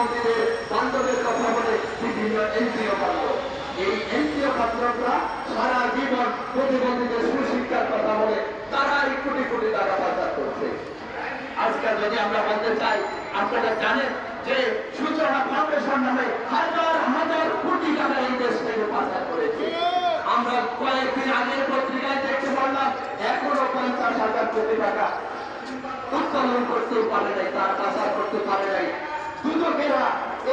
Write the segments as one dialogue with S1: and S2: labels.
S1: প্রতিবন্ধীদের বান্ধবের কথা বলে বিভিন্ন এনজিও বান্ধব। এই এনজিও বান্ধবরা সারা জীবন প্রতিবন্ধীদের সুশিক্ষার কথা বলে তারাই কোটি কোটি টাকা পাচার করছে। আজকে যদি আমরা বলতে চাই, আপনারা জানেন যে সূচনা ফাউন্ডেশন নামে হাজার হাজার কোটি টাকা এই দেশ থেকে পাচার করেছে। আমরা কয়েকদিন আগের পত্রিকায় দেখতে পারলাম এখনো 50,000 কোটি টাকা উত্তোলন করতে পারে নাই, তার পাচার করতে পারে নাই। দুদকেরা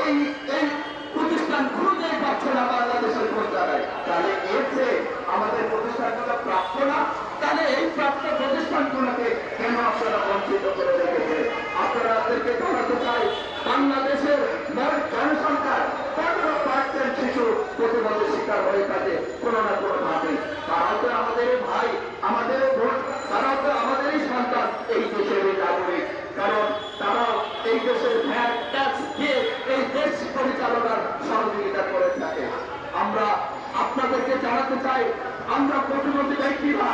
S1: এই প্রতিষ্ঠান খুঁজে পাচ্ছে না বাংলাদেশের কোন জায়গায়। তাহলে এর চেয়ে আমাদের প্রতিষ্ঠানগুলো প্রাপ্য না? তাহলে এই প্রাপ্ত প্রতিষ্ঠানগুলোকে কেন আপনারা বঞ্চিত করে রেখেছেন? আপনাদেরকে জানাতে চাই, বাংলাদেশের জনসংখ্যার 15% শিশু প্রতিবন্ধের শিকার হয়ে থাকে কোনো না কোনো ভাবে। তারাও তো আমাদের ভাই, আমাদের বোন, তারাও তো আমাদেরই সন্তান, এই দেশের নাগরিক। কারণ তারাও এই দেশের ভ্যাট ট্যাক্স দিয়ে এই দেশ পরিচালনার সহযোগিতা করে থাকে। আমরা আপনাদেরকে জানাতে চাই, আমরা প্রতিবন্ধী ব্যক্তিরা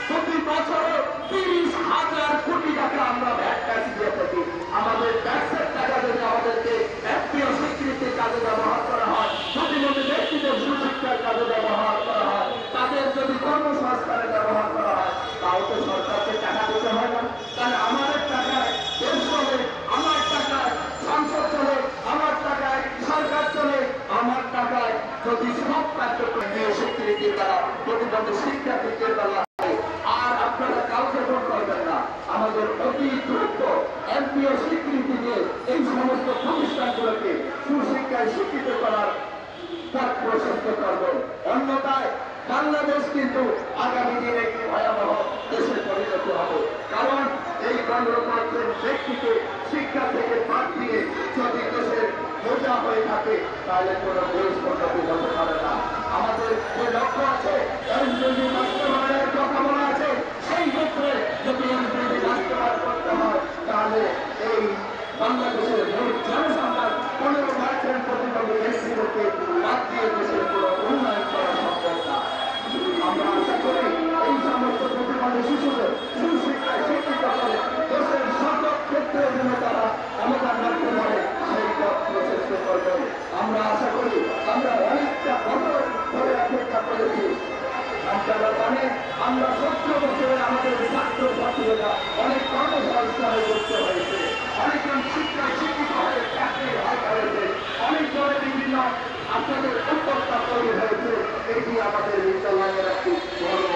S1: প্রতি বছর 30,000 কোটি টাকা আমরা ভ্যাট ট্যাক্স দিয়ে থাকি। আমাদের ট্যাক্সের টাকা যদি আমাদেরকে এফপিও স্বীকৃতির কাজে ব্যবহার করা হয়, প্রতিবন্ধী ব্যক্তিদের সুশিক্ষার কাজে ব্যবহার করা হয়, তাদের যদি কর্মসংস্থানে ব্যবহার করা হয়, তাও তো সরকারকে টাকা দিতে হয় না? তাহলে আমাদের টাকায় দেশ চলে, আমার টাকায় সংসদ চলে, আমার টাকায় সরকার চলে, আমার টাকায় যদি সব কার্যক্রম স্বীকৃতির দ্বারা প্রতিবন্ধী শিক্ষার্থীদের দ্বারা আর আপনারা কাউকে ভোট করবেন না। আমাদের অতি দ্রুত এমপিও স্বীকৃতি দিয়ে এই সমস্ত প্রতিষ্ঠানগুলোকে সুশিক্ষায় শিক্ষিত করার পথ প্রশস্ত করবেন। অন্যথায় বাংলাদেশ কিন্তু আগামী দিনে একটি ভয়াবহ দেশে পরিণত হবে। কারণ এই 15% ব্যক্তিকে শিক্ষা থেকে বাদ দিয়ে যদি দেশের বোঝা হয়ে থাকে, তাহলে কোনো দেশ উন্নতি হতে পারে না। আমাদের যে লক্ষ্য আছে, এনপিভি বাস্তবায়নের কথা বলা আছে, সেই ক্ষেত্রে যদি এনপিভি বাস্তবায়ন করতে হয়, তাহলে এই বাংলাদেশের মূল জনসংখ্যার 15% প্রতিবন্ধী ব্যক্তিদেরকে বাদ দিয়ে দেশের কোনো উন্নয়ন করা সম্ভব না। আমরা আশা করি এই সমস্ত প্রতিবন্ধী শিশুদের সুশিক্ষায় শিক্ষিত করে দেশের সকল ক্ষেত্রে যেন তারা অবদান রাখতে পারে, সেই পথ প্রশস্ত করবেন। আমরা আশা করি, আমরা অনেকটা বছর ধরে অপেক্ষা করেছি। আপনারা জানেন, আমরা 17 বছরে আমাদের ছাত্র ছাত্রীরা অনেক কর্মসংস্থানে যুক্ত হয়েছে, অনেকজন শিক্ষায় শিক্ষিত হয়ে চাকরি হয়েছে, অনেক ধরনের বিভিন্ন আপনাদের উদ্যোক্তা তৈরি হয়েছে। এটি আমাদের বিদ্যালয়ের একটি বড়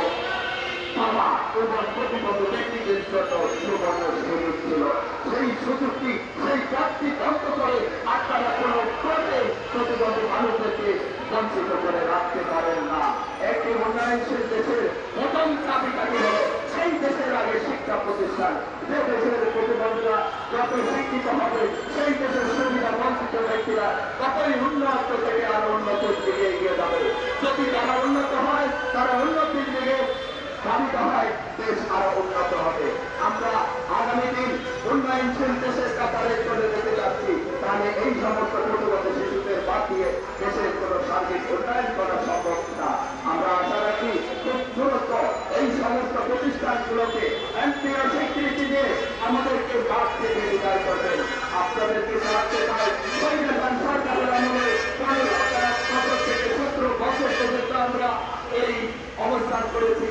S1: পাওয়া এবং প্রতিবন্ধী ব্যক্তিদের জন্য সুবর্ণ সুযোগ ছিল। সেই সুযোগটি, সেই প্রাপ্তি ধ্বংস করে আপনারা কোনো ক্রমে প্রতিবন্ধী মানুষদেরকে বঞ্চিত করে রাখতে পারেন না। একটি উন্নয়নশীল দেশের প্রথম চাবিকাঠি হল সেই দেশের আগে শিক্ষা প্রতিষ্ঠান। যে দেশের প্রতিবন্ধীরা যত শিক্ষিত হবে, সেই দেশের সুবিধা বঞ্চিত ব্যক্তিরা ততই উন্নত থেকে আরো উন্নতির দিকে এগিয়ে যাবে। যদি তারা উন্নত হয়, তারা উন্নতির দিকে ধাবিত হয়, দেশ আরো উন্নত হবে। আমরা আগামী দিন উন্নয়নশীল দেশের কাতারে চলে যেতে যাচ্ছি, তাহলে এই সমস্ত প্রতিবন্ধী শিশুদের বাদ দিয়ে দেশের কোন সার্বিক উন্নয়ন করা সম্ভব না। আমরা আশা রাখি খুব দ্রুত এই সমস্ত প্রতিষ্ঠানগুলোকে এমপিও স্বীকৃতি দিয়ে আমাদেরকে বাদ থেকে বিদায় করবেন। আপনাদেরকে জানাতে চাই, সরকারের আমলে 15 থেকে 17 বছর পর্যন্ত আমরা এই অবস্থান করেছি।